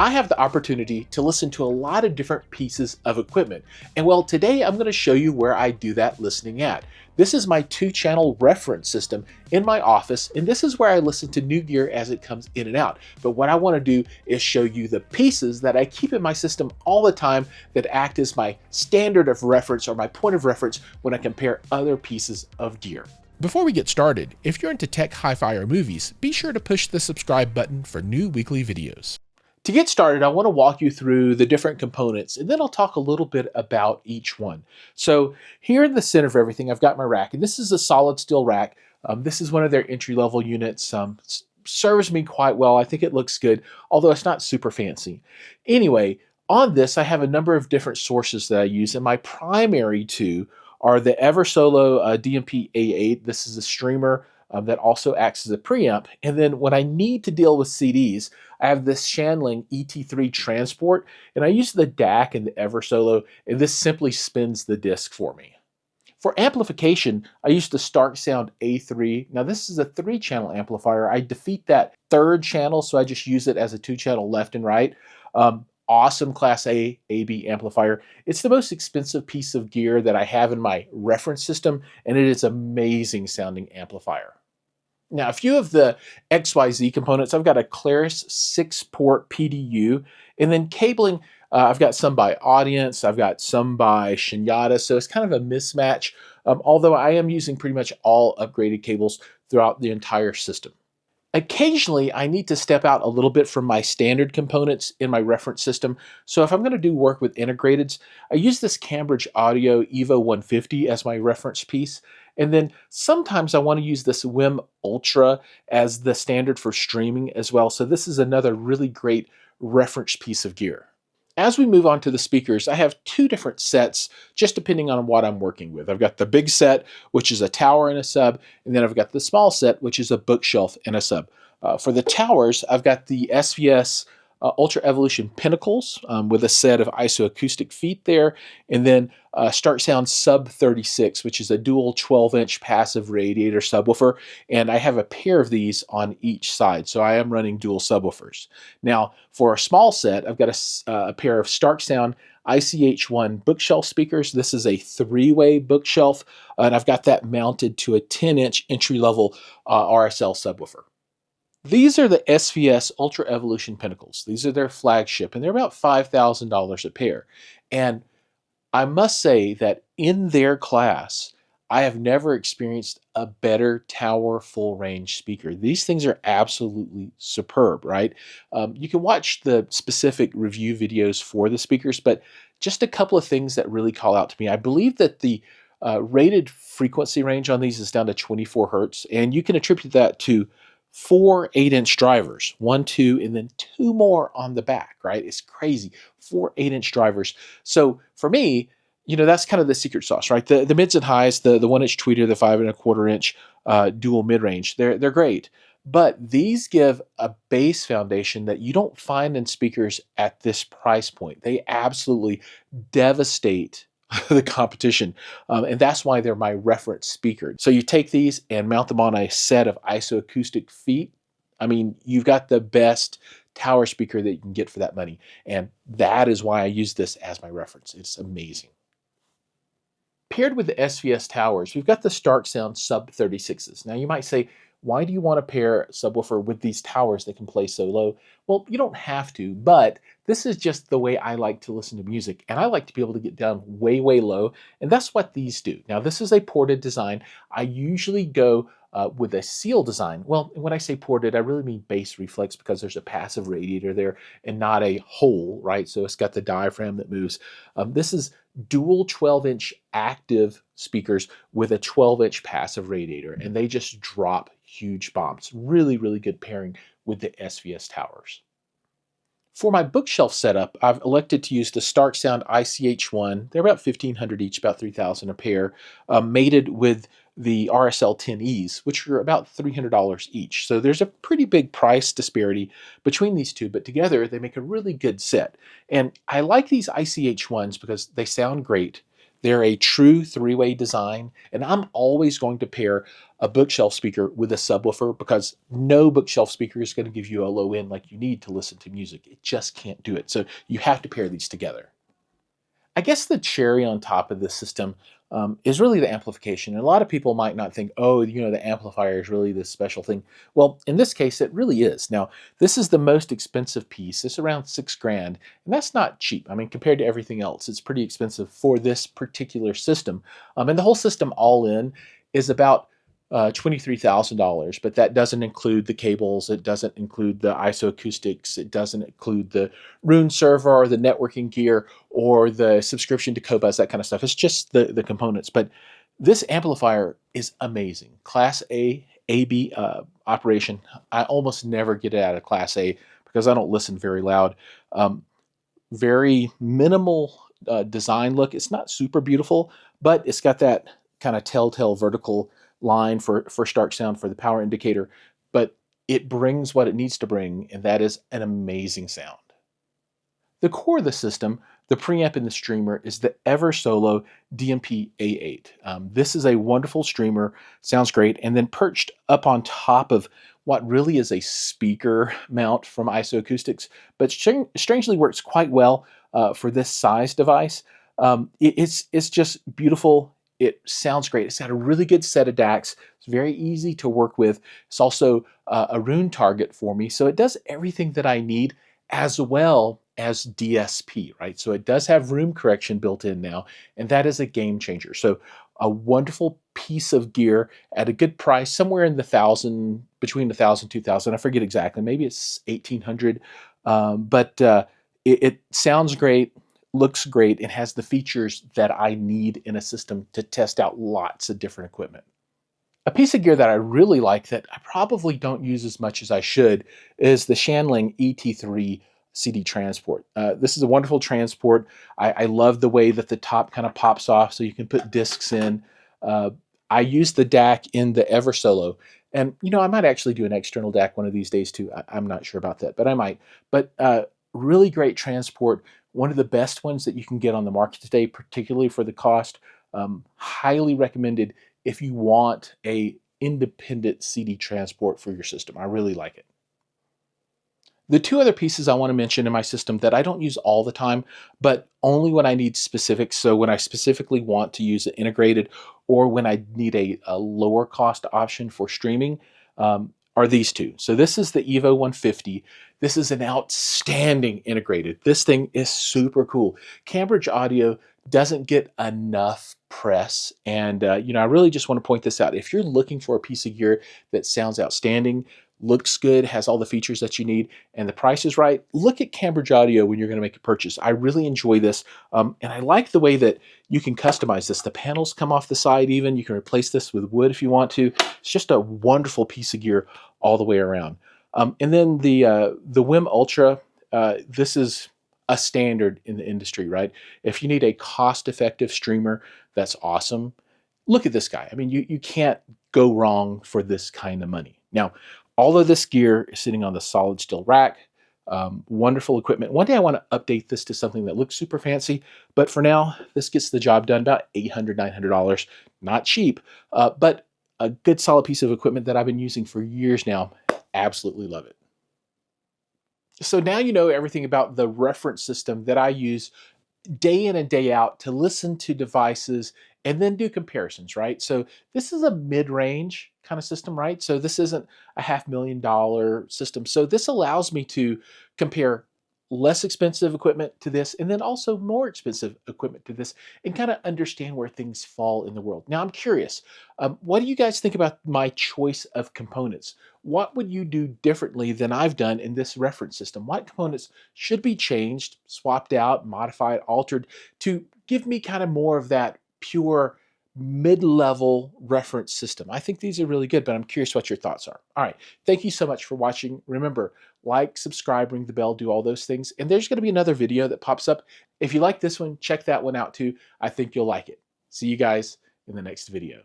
I have the opportunity to listen to a lot of different pieces of equipment. And well, today I'm going to show you where I do that listening at. This is my 2-channel reference system in my office, and this is where I listen to new gear as it comes in and out. But what I want to do is show you the pieces that I keep in my system all the time that act as my standard of reference or my point of reference when I compare other pieces of gear. Before we get started, if you're into tech, hi-fi, or movies, be sure to push the subscribe button for new weekly videos. To get started, I want to walk you through the different components, and then I'll talk a little bit about each one. So here in the center of everything, I've got my rack, and this is a SolidSteel Rack. This is one of their entry-level units. Serves me quite well. I think it looks good, although it's not super fancy. Anyway, on this, I have a number of different sources that I use, and my primary two are the Eversolo DMP A8. This is a streamer that also acts as a preamp. And then when I need to deal with CDs, I have this Shanling ET3 transport, and I use the DAC and the Eversolo, and this simply spins the disc for me. For amplification, I use the Stark Sound A3. Now this is a 3-channel amplifier. I defeat that 3rd channel, so I just use it as a 2-channel left and right. Awesome Class A AB amplifier. It's the most expensive piece of gear that I have in my reference system, and it is amazing sounding amplifier. Now, a few of the XYZ components, I've got a Clarus 6-port PDU, and then cabling, I've got some by Audience, I've got some by Shinyata, so it's kind of a mismatch, although I am using pretty much all upgraded cables throughout the entire system. Occasionally, I need to step out a little bit from my standard components in my reference system. So if I'm going to do work with integrateds, I use this Cambridge Audio Evo 150 as my reference piece. And then sometimes I want to use this WIM Ultra as the standard for streaming as well. So this is another really great reference piece of gear. As we move on to the speakers, I have 2 different sets, just depending on what I'm working with. I've got the big set, which is a tower and a sub, and then I've got the small set, which is a bookshelf and a sub. For the towers, I've got the SVS Ultra Evolution Pinnacles with a set of isoacoustic feet there, and then Stark Sound Sub 36, which is a dual 12-inch passive radiator subwoofer, and I have a pair of these on each side, so I am running dual subwoofers. Now, for a small set, I've got a pair of Stark Sound ICH1 bookshelf speakers. This is a 3-way bookshelf, and I've got that mounted to a 10-inch entry-level RSL subwoofer. These are the SVS Ultra Evolution Pinnacles. These are their flagship, and they're about $5,000 a pair. And I must say that in their class, I have never experienced a better tower full range speaker. These things are absolutely superb, right? You can watch the specific review videos for the speakers, but just a couple of things that really call out to me. I believe that the rated frequency range on these is down to 24 hertz, and you can attribute that to 4 8-inch drivers, 1, 2, and then 2 more on the back, right? It's crazy. 4 8-inch drivers. So for me, you know, that's kind of the secret sauce, right? The mids and highs, the 1-inch tweeter, the 5 1/4-inch dual mid-range, they're great. But these give a bass foundation that you don't find in speakers at this price point. They absolutely devastate the competition, and that's why they're my reference speaker. So you take these and mount them on a set of isoacoustic feet. I mean, you've got the best tower speaker that you can get for that money, and that is why I use this as my reference. It's amazing. Paired with the SVS towers, we've got the Stark Sound Sub 36s. Now you might say, why do you want to pair a subwoofer with these towers that can play so low? Well, you don't have to, but this is just the way I like to listen to music, and I like to be able to get down way, way low, and that's what these do. Now, this is a ported design. I usually go with a seal design. Well, when I say ported, I really mean bass reflex because there's a passive radiator there and not a hole, right? So it's got the diaphragm that moves. This is dual 12-inch active speakers with a 12-inch passive radiator, and they just drop huge bombs. Really, really good pairing with the SVS towers. For my bookshelf setup, I've elected to use the Stark Sound ICH1. They're about $1,500 each, about $3,000 a pair, mated with the RSL 10Es, which are about $300 each. So there's a pretty big price disparity between these two, but together they make a really good set. And I like these ICH1s because they sound great. They're a true three-way design, and I'm always going to pair a bookshelf speaker with a subwoofer because no bookshelf speaker is going to give you a low end like you need to listen to music. It just can't do it. So you have to pair these together. I guess the cherry on top of this system is really the amplification. And a lot of people might not think, oh, the amplifier is really this special thing. Well, in this case, it really is. Now, this is the most expensive piece. It's around $6,000, and that's not cheap. I mean, compared to everything else, it's pretty expensive for this particular system. And the whole system all in is about $23,000, but that doesn't include the cables, it doesn't include the isoacoustics, it doesn't include the Roon server or the networking gear or the subscription to Qobuz, that kind of stuff. It's just the components. But this amplifier is amazing. Class A, AB operation. I almost never get it out of Class A because I don't listen very loud. Very minimal design look. It's not super beautiful, but it's got that kind of telltale vertical line for start sound for the power indicator, but it brings what it needs to bring, and that is an amazing sound. The core of the system, the preamp and the streamer, is the Eversolo DMP A8. This is a wonderful streamer, sounds great, and then perched up on top of what really is a speaker mount from Isoacoustics, but strangely works quite well for this size device. It's just beautiful. It sounds great. It's got a really good set of DACs. It's very easy to work with. It's also a Roon target for me, so it does everything that I need as well as DSP, right? So it does have room correction built in now, and that is a game changer. So a wonderful piece of gear at a good price, somewhere in the $1,000, between $1,000 and $2,000. I forget exactly. Maybe it's $1,800, but it sounds great. Looks great, and has the features that I need in a system to test out lots of different equipment. A piece of gear that I really like that I probably don't use as much as I should is the Shanling ET3 CD transport. This is a wonderful transport. I love the way that the top kind of pops off so you can put discs in. I use the DAC in the Eversolo, and I might actually do an external DAC one of these days too. I'm not sure about that, but I might. But really great transport. One of the best ones that you can get on the market today, particularly for the cost. Highly recommended if you want a independent CD transport for your system. I really like it. The two other pieces I want to mention in my system that I don't use all the time, but only when I need specifics. So when I specifically want to use it integrated, or when I need a lower cost option for streaming, are these two. So this is the Evo 150. This is an outstanding integrated. This thing is super cool. Cambridge Audio doesn't get enough press, and I really just want to point this out. If you're looking for a piece of gear that sounds outstanding, looks good, has all the features that you need, and the price is right, look at Cambridge Audio when you're going to make a purchase. I really enjoy this, and I like the way that you can customize this. The panels come off the side even. You can replace this with wood if you want to. It's just a wonderful piece of gear all the way around. And then the WIM Ultra, this is a standard in the industry, right? If you need a cost-effective streamer that's awesome, look at this guy. I mean, you can't go wrong for this kind of money. Now, all of this gear is sitting on the SolidSteel Rack. Wonderful equipment. One day I want to update this to something that looks super fancy, but for now, this gets the job done. About $800, $900. Not cheap, but a good solid piece of equipment that I've been using for years now. Absolutely love it. So now you know everything about the reference system that I use day in and day out to listen to devices and then do comparisons, right? So this is a mid-range kind of system, right? So this isn't a $500,000 system. So this allows me to compare less expensive equipment to this, and then also more expensive equipment to this, and kind of understand where things fall in the world. Now I'm curious, what do you guys think about my choice of components? What would you do differently than I've done in this reference system? What components should be changed, swapped out, modified, altered to give me kind of more of that pure mid-level reference system? I think these are really good, but I'm curious what your thoughts are. All right, thank you so much for watching. Remember, like, subscribe, ring the bell, do all those things. And there's going to be another video that pops up. If you like this one, check that one out too. I think you'll like it. See you guys in the next video.